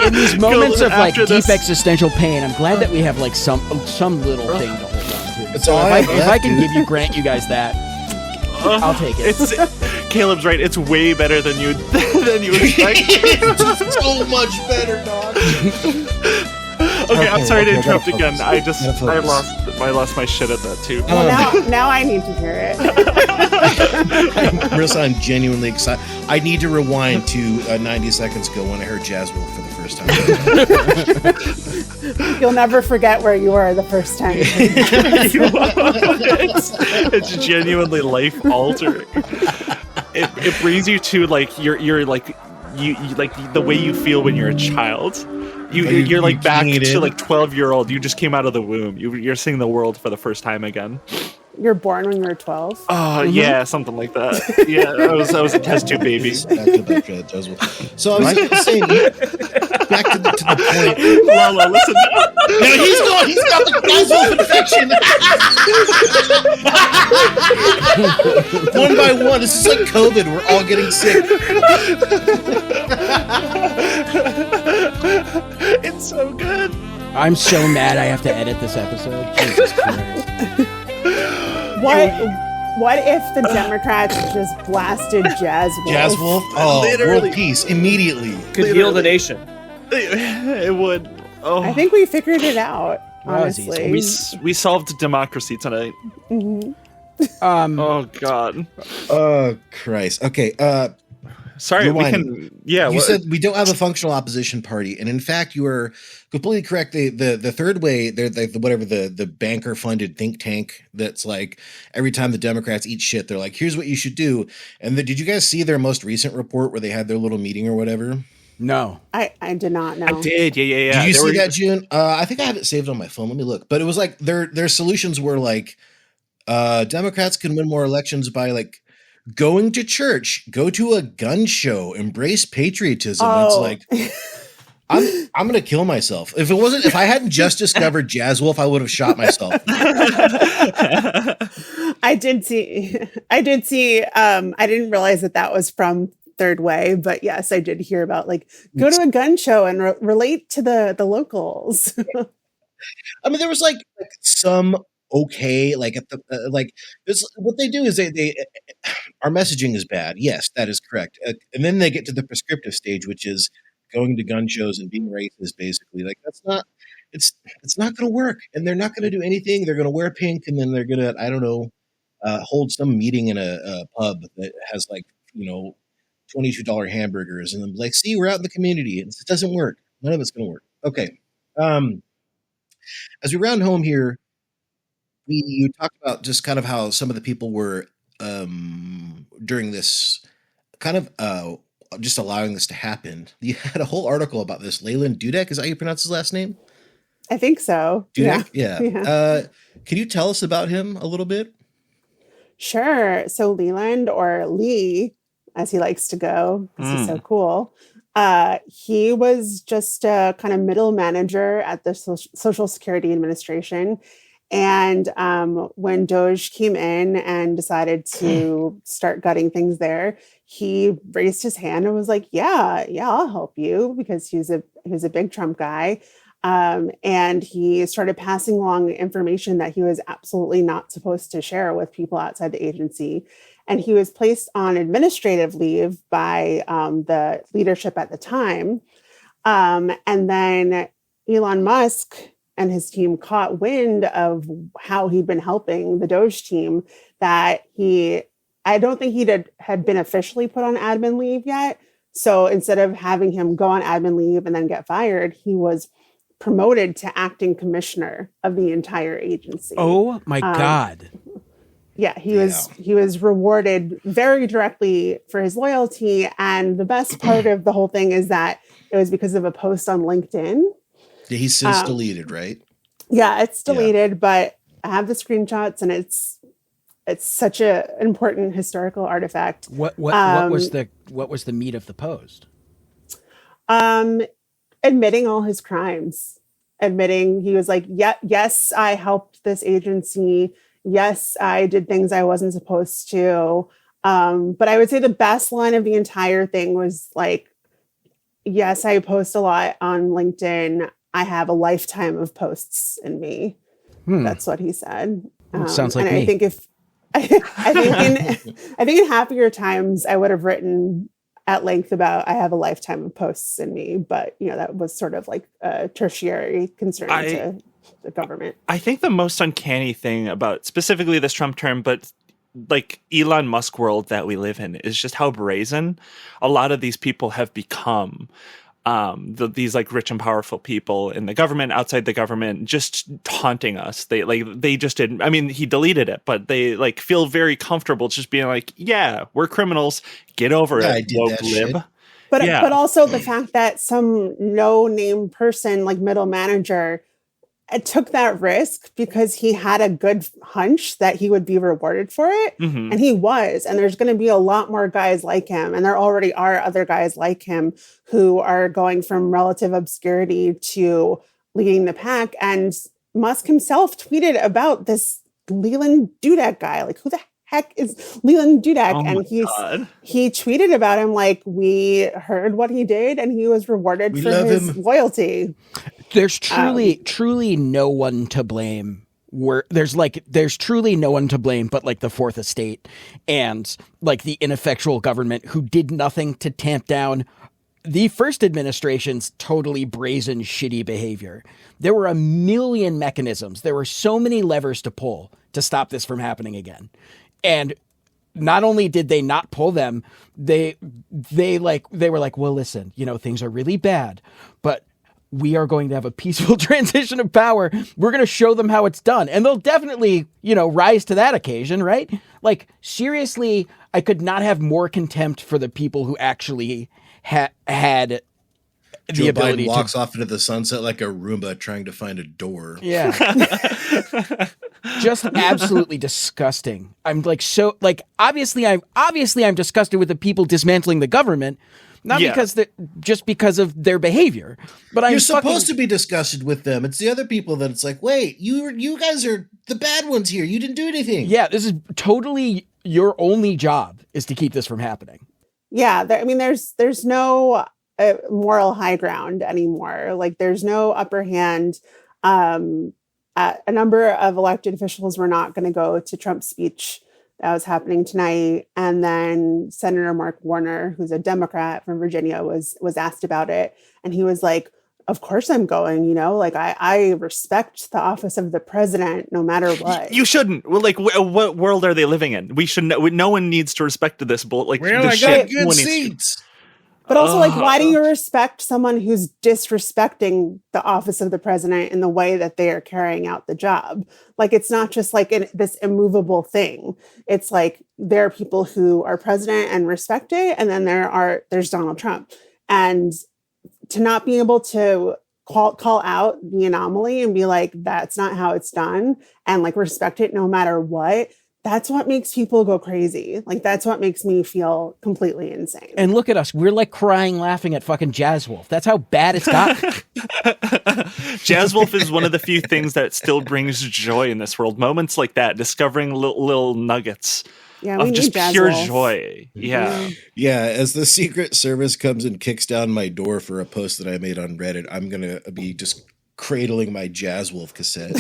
In these moments of like deep existential pain, I'm glad that we have like some little thing to hold. It's So all if I have I left, can dude. grant you guys that, I'll take it. Caleb's right. It's way better than you expect. It's so much better, dog. Okay, I'm sorry to Okay, interrupt gotta again. focus. I lost my shit at that too. Now I need to hear it. Marissa, I'm genuinely excited. I need to rewind to 90 seconds ago when I heard Jazz Wolf for the first time. You'll never forget where you were the first time. it's genuinely life altering. It brings you to like you're like you like the way you feel when you're a child. You're like back to like 12-year-old. You just came out of the womb. You're seeing the world for the first time again. You're born when you're 12. Oh yeah, something like that. Yeah, I was a test tube baby. Back to Jazz Wolf. So I was saying, back to the point. Lala, listen. No, he's gone. He's got the Jazz Wolf infection. One by one. This is like COVID. We're all getting sick. It's so good. I'm so mad I have to edit this episode. Jesus Christ. What if the Democrats just blasted Jazz Wolf? Jazz Wolf? Oh, Literally. world peace immediately. Could heal the nation. It would. Oh, I think we figured it out, That was honestly. we solved democracy tonight. Oh God. Oh, Christ. Okay. Sorry, we Rewind. can. Yeah, You said we don't have a functional opposition party, and in fact, you were completely correct. The third way, the banker funded think tank that's like every time the Democrats eat shit, they're like, "Here's what you should do." And did you guys see their most recent report where they had their little meeting or whatever? No. I did not know. I did. Yeah. Did you see that, June? I think I have it saved on my phone. Let me look. But it was like their solutions were like, Democrats can win more elections by like going to church, go to a gun show, embrace patriotism. It's like I'm gonna kill myself. If I hadn't just discovered Jazz Wolf, I would have shot myself. I did see I didn't realize that was from Third Way, but yes, I did hear about like go to a gun show and relate to the locals. I mean, there was like some okay, like at the like this. What they do is they our messaging is bad. Yes, that is correct. And then they get to the prescriptive stage, which is going to gun shows and being racist. Basically, like that's not. It's not going to work, and they're not going to do anything. They're going to wear pink, and then they're going to hold some meeting in a pub that has like $22 hamburgers, and I'm like, see, we're out in the community. It doesn't work. None of it's going to work. Okay. As we round home here, you talked about just kind of how some of the people were during this kind of just allowing this to happen. You had a whole article about this. Leland Dudek, is that how you pronounce his last name? I think so. Dudek? Yeah. Can you tell us about him a little bit? Sure. So Leland, or Lee, as he likes to go, because he's so cool. He was just a kind of middle manager at the Social Security Administration. And when DOGE came in and decided to start gutting things there, he raised his hand and was like, yeah, I'll help you, because he was a big Trump guy. And he started passing along information that he was absolutely not supposed to share with people outside the agency. And he was placed on administrative leave by the leadership at the time. And then Elon Musk and his team caught wind of how he'd been helping the DOGE team, that I don't think he had been officially put on admin leave yet. So instead of having him go on admin leave and then get fired, he was promoted to acting commissioner of the entire agency. Oh my God. Yeah, he was rewarded very directly for his loyalty. And the best part of the whole thing is that it was because of a post on LinkedIn. Yeah, he's since deleted, right? Yeah, it's deleted, but I have the screenshots, and it's such an important historical artifact. What was the meat of the post? Admitting all his crimes. Admitting he was like, yes, I helped this agency. Yes, I did things I wasn't supposed to. But I would say the best line of the entire thing was like, yes, I post a lot on LinkedIn. I have a lifetime of posts in me. That's what he said. Sounds like and me. I think if I think in happier times I would have written at length about I have a lifetime of posts in me, but that was sort of like a tertiary concern to the government. I think the most uncanny thing about specifically this Trump term, but like Elon Musk world that we live in, is just how brazen a lot of these people have become. These like rich and powerful people in the government, outside the government, just taunting us. They just didn't. I mean, he deleted it, but they like feel very comfortable just being like, "Yeah, we're criminals. Get over it, I did woke that lib." shit. But also the fact that some no-name person, like middle manager, took that risk because he had a good hunch that he would be rewarded for it. Mm-hmm. And he was. And there's going to be a lot more guys like him. And there already are other guys like him who are going from relative obscurity to leading the pack. And Musk himself tweeted about this Leland Dudek guy. Like, who the heck is Leland Dudek? Oh and God. he tweeted about him like, we heard what he did and he was rewarded for his loyalty. There's truly no one to blame. There's truly no one to blame but like the Fourth Estate and like the ineffectual government who did nothing to tamp down the first administration's totally brazen, shitty behavior. There were a million mechanisms. There were so many levers to pull to stop this from happening again. And not only did they not pull them, they were like, well, listen, things are really bad, but we are going to have a peaceful transition of power. We're going to show them how it's done. And they'll definitely, rise to that occasion, right? Like, seriously, I could not have more contempt for the people who actually had the Joe ability Biden walks off into the sunset like a Roomba trying to find a door. Yeah. Just absolutely disgusting. I'm like, obviously I'm disgusted with the people dismantling the government. Not just because of their behavior, but you're supposed to be disgusted with them. It's the other people that it's like, wait, you guys are the bad ones here. You didn't do anything. Yeah, this is totally your only job is to keep this from happening. Yeah, there's no moral high ground anymore. Like, there's no upper hand. A number of elected officials were not going to go to Trump's speech that was happening tonight. And then Senator Mark Warner, who's a Democrat from Virginia, was asked about it. And he was like, of course I'm going, like I respect the office of the president no matter what. You shouldn't. Well, like, what world are they living in? We should no one needs to respect this. Like, well, I got good seats. But also, like, why do you respect someone who's disrespecting the office of the president in the way that they are carrying out the job? Like, it's not just like this immovable thing. It's like there are people who are president and respect it, and then there's Donald Trump. And to not be able to call out the anomaly and be like, that's not how it's done, and like respect it no matter what. That's what makes people go crazy. Like, that's what makes me feel completely insane. And look at us. We're like crying, laughing at fucking Jazz Wolf. That's how bad it's got. Jazz Wolf is one of the few things that still brings joy in this world. Moments like that, discovering little nuggets of just pure joy. Yeah. Yeah. As the Secret Service comes and kicks down my door for a post that I made on Reddit, I'm going to be just cradling my Jazz Wolf cassette.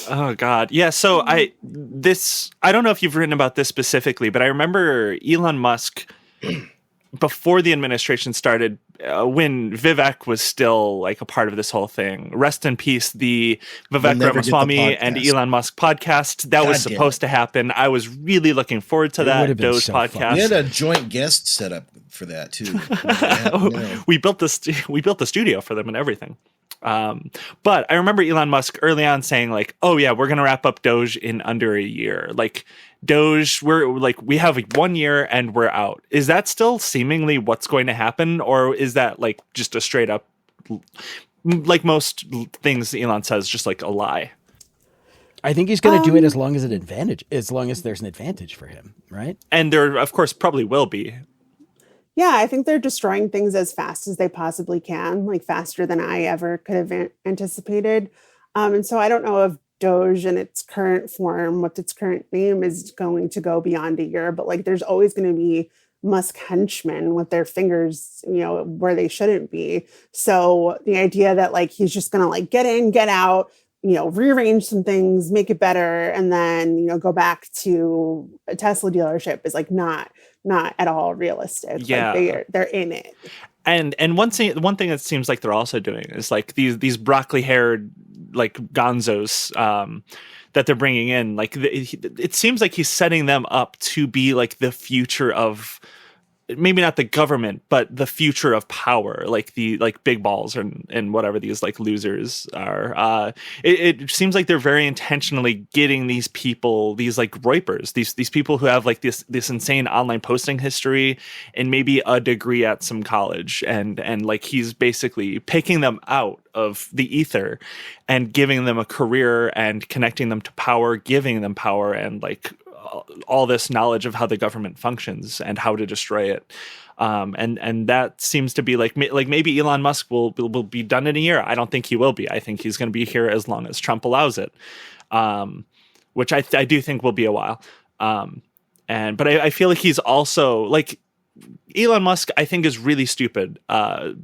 Oh God. Yeah. So I don't know if you've written about this specifically, but I remember Elon Musk before the administration started, when Vivek was still like a part of this whole thing. Rest in peace, the Vivek Ramaswamy and Elon Musk podcast that was supposed to happen. I was really looking forward to that DOGE podcast. We had a joint guest set up for that too. We built the studio for them and everything. But I remember Elon Musk early on saying like, oh yeah, we're going to wrap up DOGE in under a year. Like DOGE, we have 1 year and we're out. Is that still seemingly what's going to happen? Or is that like just a straight up, like most things Elon says, just like a lie? I think he's going to do it as long as there's an advantage for him. Right. And there, of course, probably will be. Yeah, I think they're destroying things as fast as they possibly can, like faster than I ever could have anticipated. And so I don't know if DOGE in its current form, what's its current name, is going to go beyond a year, but like there's always going to be Musk henchmen with their fingers, where they shouldn't be. So the idea that like he's just gonna like get in, get out, rearrange some things, make it better, and then go back to a Tesla dealership is like not at all realistic. Yeah, like they're in it. And one thing that seems like they're also doing is like these broccoli haired like gonzos that they're bringing in. Like it seems like he's setting them up to be like the future of, maybe not the government, but the future of power, like the big balls and whatever these like losers are. It seems like they're very intentionally getting these people, these like Reupers, these people who have like this insane online posting history and maybe a degree at some college, and like he's basically picking them out of the ether and giving them a career and connecting them to power, giving them power and like all this knowledge of how the government functions and how to destroy it. And that seems to be like maybe Elon Musk will be done in a year. I don't think he will be. I think he's going to be here as long as Trump allows it, which I do think will be a while. But I feel like he's also like, Elon Musk, I think, is really stupid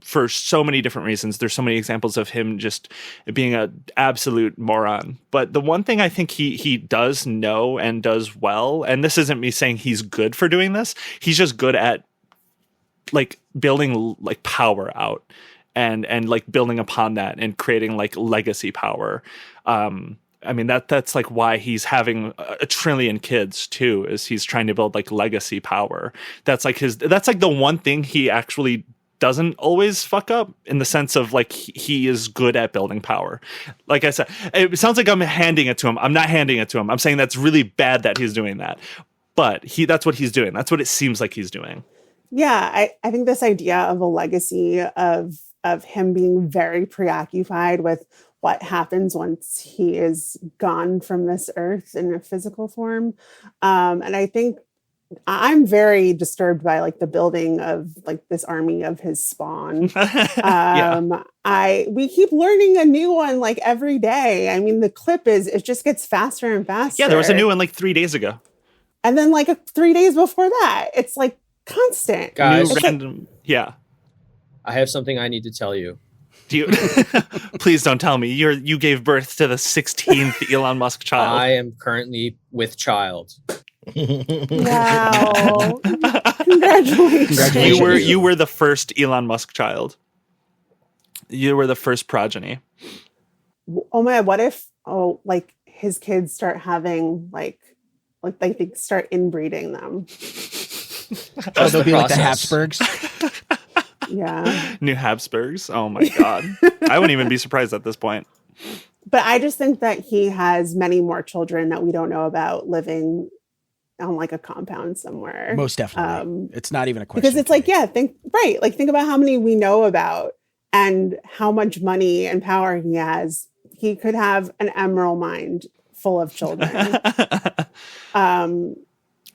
for so many different reasons. There's so many examples of him just being an absolute moron. But the one thing I think he does know and does well, and this isn't me saying he's good for doing this, he's just good at like building like power out and like building upon that and creating like legacy power. I mean, that's like why he's having a trillion kids too, is he's trying to build like legacy power. That's like the one thing he actually doesn't always fuck up, in the sense of like he is good at building power. Like I said, it sounds like I'm handing it to him. I'm not handing it to him. I'm saying that's really bad that he's doing that, but that's what he's doing. That's what it seems like he's doing. Yeah. I think this idea of a legacy of him being very preoccupied with what happens once he is gone from this earth in a physical form. And I think I'm very disturbed by like the building of like this army of his spawn. We keep learning a new one like every day. I mean, the clip it just gets faster and faster. Yeah, there was a new one like 3 days ago. And then like 3 days before that, it's like constant. Guys, yeah. I have something I need to tell you. Do you please don't tell me you gave birth to the 16th Elon Musk child. I am currently with child. Wow. Congratulations. You were the first Elon Musk child. You were the first progeny. Oh my, what if like his kids start having like they start inbreeding them? They'll be like the Habsburgs. Yeah. New Habsburgs. Oh my God. I wouldn't even be surprised at this point. But I just think that he has many more children that we don't know about living on like a compound somewhere. Most definitely. It's not even a question. Because it's like, think about how many we know about and how much money and power he has. He could have an emerald mine full of children. And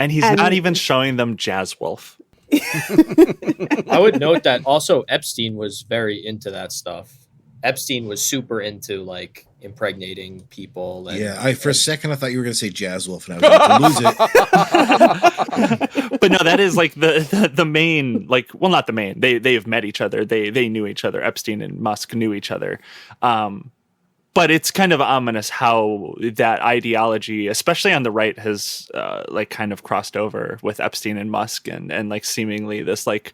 he's not even showing them Jazz Wolf. I would note that also Epstein was very into that stuff. Epstein was super into like impregnating people. For a second I thought you were going to say Jazz Wolf, and I was about to lose it. But no, that is like the main, like, well, not the main. They've met each other. They knew each other. Epstein and Musk knew each other. But it's kind of ominous how that ideology, especially on the right, has like kind of crossed over with Epstein and Musk and like seemingly this like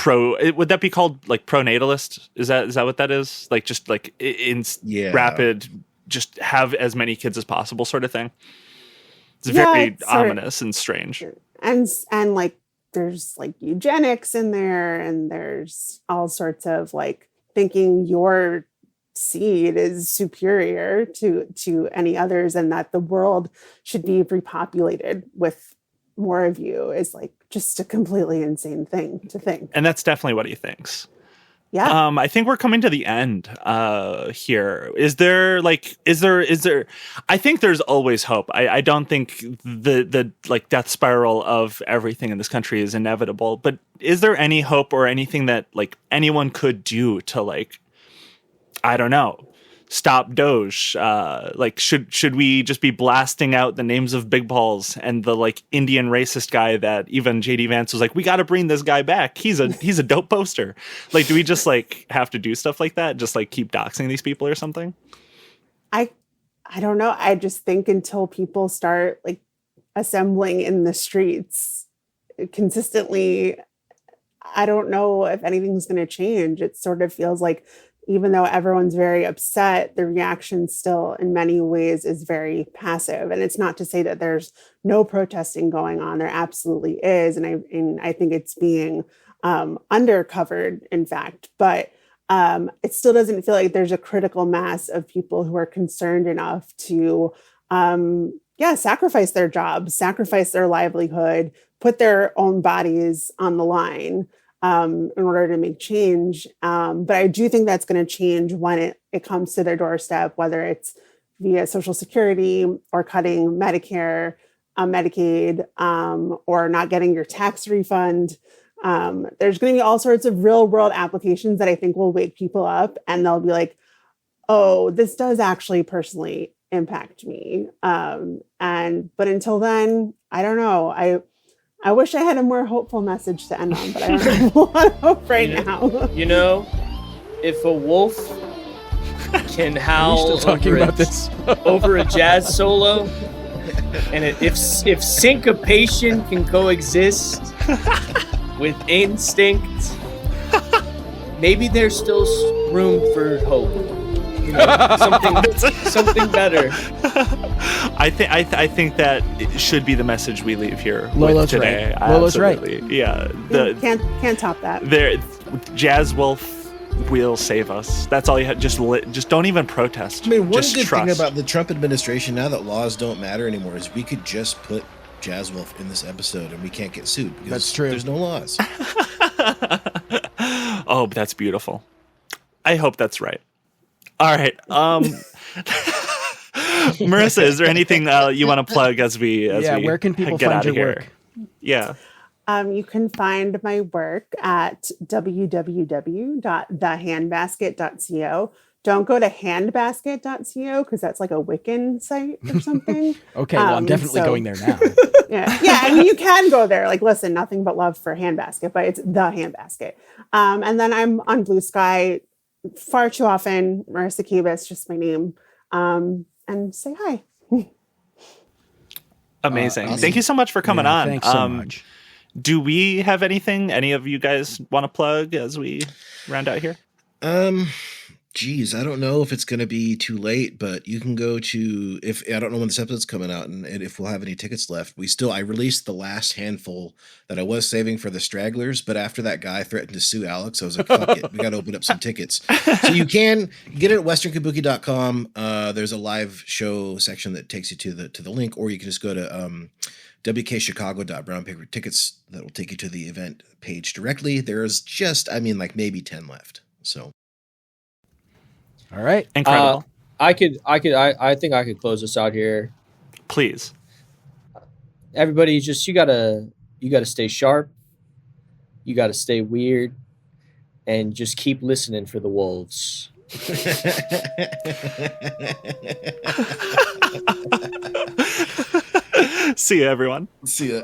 would that be called like pronatalist? Is that what that is? Like just like rapid, just have as many kids as possible sort of thing. It's very ominous and strange. And like there's like eugenics in there, and there's all sorts of like thinking your seed is superior to any others, and that the world should be repopulated with more of you is like just a completely insane thing to think. And that's definitely what he thinks. Yeah. I think we're coming to the end here. Is there I think there's always hope. I don't think the like death spiral of everything in this country is inevitable, but is there any hope or anything that like anyone could do to like, I don't know, stop DOGE. Like, should we just be blasting out the names of Big Balls and the like Indian racist guy that even JD Vance was like, we got to bring this guy back. He's a dope poster. Like, do we just like have to do stuff like that? Just like keep doxing these people or something? I don't know. I just think until people start like assembling in the streets consistently, I don't know if anything's going to change. It sort of feels like even though everyone's very upset, the reaction still in many ways is very passive. And it's not to say that there's no protesting going on. There absolutely is. And I think it's being undercovered, in fact. But it still doesn't feel like there's a critical mass of people who are concerned enough to, sacrifice their jobs, sacrifice their livelihood, put their own bodies on the line in order to make change. But I do think that's going to change when it comes to their doorstep, whether it's via Social Security or cutting Medicare, Medicaid, or not getting your tax refund. There's going to be all sorts of real world applications that I think will wake people up, and they'll be like, oh, this does actually personally impact me. But until then, I don't know. I wish I had a more hopeful message to end on, but I don't have a lot of hope right now. You know, if a wolf can howl over a jazz solo, and if syncopation can coexist with instinct, maybe there's still room for hope. You know, something better. I think that it should be the message we leave here Lolo's with today. Right. Lolo's Absolutely. right. Yeah. Can't top that. Jazz Wolf will save us. That's all you have. Just don't even protest. I mean, one just good trust. thing about the Trump administration now that laws don't matter anymore is we could just put Jazz Wolf in this episode and we can't get sued because That's true. There's no laws. Oh, that's beautiful. I hope that's right. All right. Marisa, is there anything you want to plug as we where can people get find out your of here? work? Yeah. You can find my work at www.thehandbasket.co. Don't go to handbasket.co because that's like a Wiccan site or something. Okay, well, I'm definitely going there now. Yeah. I mean, you can go there. Like, listen, nothing but love for Handbasket, but it's the Handbasket. And then I'm on Blue Sky far too often. Marisa Kabas, just my name. And say hi. Amazing. Awesome. Thank you so much for coming on. Thanks so much. Do we have anything any of you guys want to plug as we round out here? Geez, I don't know if it's going to be too late, but you can go to, I don't know when this episode's coming out and if we'll have any tickets left. I released the last handful that I was saving for the stragglers, but after that guy threatened to sue Alex, I was like, fuck it, we got to open up some tickets. So you can get it at westernkabuki.com. There's a live show section that takes you to the link, or you can just go to wkchicago.brownpaper tickets that will take you to the event page directly. There's just, maybe 10 left. So. All right. Incredible. I think I could close this out here. Please. Everybody, you gotta stay sharp. You gotta stay weird, and just keep listening for the wolves. See you, everyone. See ya.